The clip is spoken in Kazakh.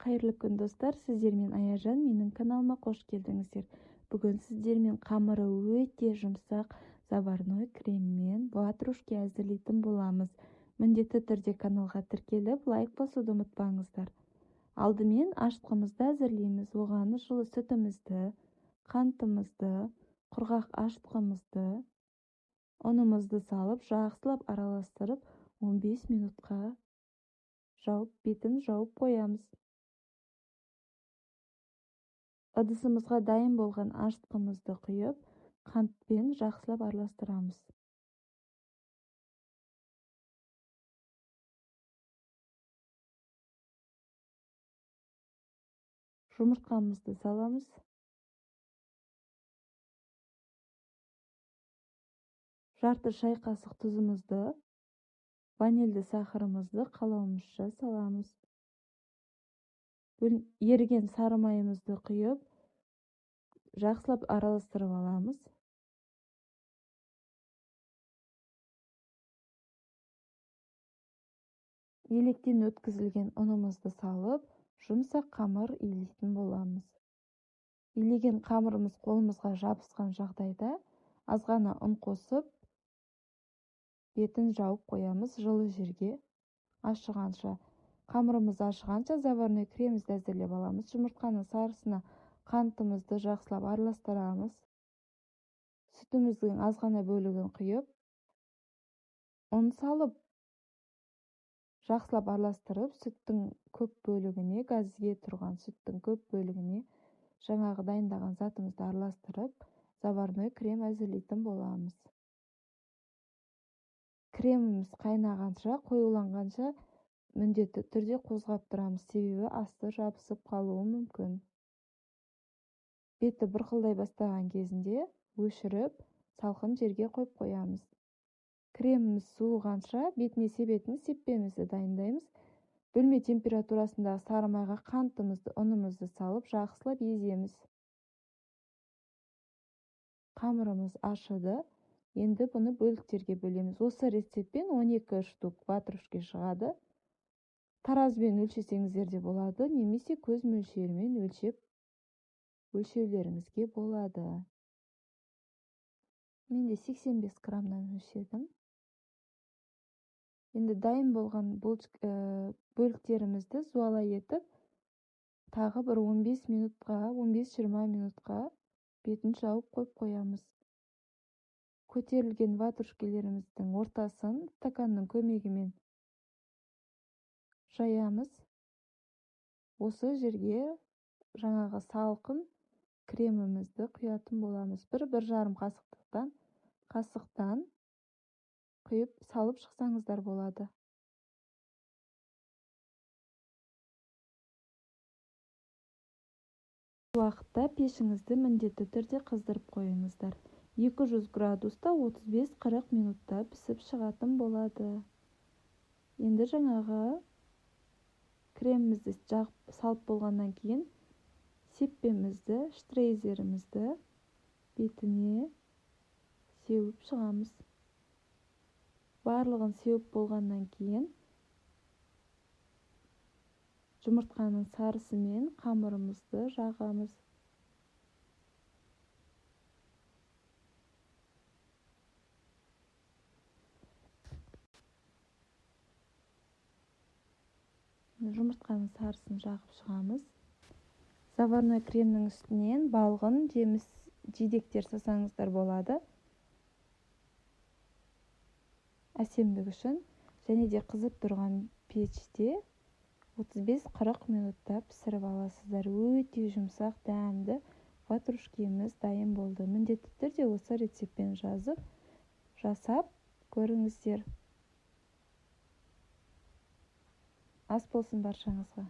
Қайырлы күн достар, сіздермен Аяжан, менің каналыма қош келдіңіздер. Бүгін сіздермен қамыры өте жұмсақ заварной креммен ватрушки әзірлейтін боламыз. Міндетті түрде каналға тіркеліп, лайк басуды ұмытпаңыздар. Алдымен ашытқымызды әзірлейміз. Оған жылы сүтімізді, қантымызды, құрғақ ашытқымызды, ұнымызды салып, жақсылап араластырып, 15 минутқа бетін жауып қоямыз. Ыдысымызға дайын болған ашытқымызды құйып, қантпен жақсылап араластырамыз. Жұмыртқамызды саламыз. Жарты шай қасық тұзымызды, ванильді сахарымызды қалауымызша саламыз. Еріген сары майымызды құйып, жақсылап араластырып аламыз. Електен өткізілген ұнымызды салып, жұмсақ қамыр илейтін боламыз. Илеген қамырымыз қолымызға жабысқан жағдайда азғана ұн қосып, бетін жауып қоямыз жылы жерге ашығанша. Қамырымыз ашығанша заварной кремімізді әзірлеп аламыз. Жұмыртқаның сарысына қантымызды жақсылап араластырамыз. Сүтіміздің азғана бөлігін құйып, ұн салып, жақсылап араластырып, сүттің көп бөлігіне, газге тұрған сүттің көп бөлігіне жаңағы дайындаған затымызды араластырып, заварной крем әзірлейтін боламыз. Креміміз қайнағанша, қоюланғанша міндетті түрде қозғап тұрамыз, себебі асты жабысып қалуы мүмкін. Беті бұрқылдай бастаған кезінде өшіріп, салқын жерге қойып қоямыз. Креміміз суығанша бетіне себетін сеппемізді дайындаймыз. Бөлме температурасындағы сары майға қантымызды, ұнымызды салып, жақсылап еземіз. Қамырымыз ашыды. Енді бұны бөліктерге бөлеміз. Осы рецептпен 12 штук ватрушки шығады. Таразбен өлшесеңіздер де болады, немесе көз мөлшерімен өлшеулеріңізге болады. Менде 85 граммнан өлшедім. Енді дайын болған бөліктерімізді зуалай етіп, тағы бір 15-20 минутқа бетін жауып қойып қоямыз. Көтерілген ватрушкелеріміздің ортасын стаканның көмегімен жаямыз. Осы жерге жаңағы салқын кремімізді құятын боламыз. 1-1,5 қасықтан құйып салып шықсаңыздар болады. Уақытта пешіңізді міндетті түрде қыздырып қойыңыздар. 200 градуста 35-40 минутта пісіп шығатын болады. Енді жаңағы кремімізді жағып салып болғаннан кейін сеппемізді, штрейзерімізді бетіне сеуіп шығамыз. Барлығын сеуіп болғаннан кейін жұмыртқаның сарысымен қамырымызды жағамыз. Жұмыртқаның сарысын жағып шығамыз. Заварной кремнің үстінен балғын, жеміс жидектер жасаңыздар болады. Әсемдік үшін және де қызып тұрған пеште 35-40 минутта пісіріп аласыздар. Өте жұмсақ, дәмді ватрушкеміз дайын болды. Міндетті түрде осы рецептпен жасап көріңіздер. Ас болсын баршаңызға.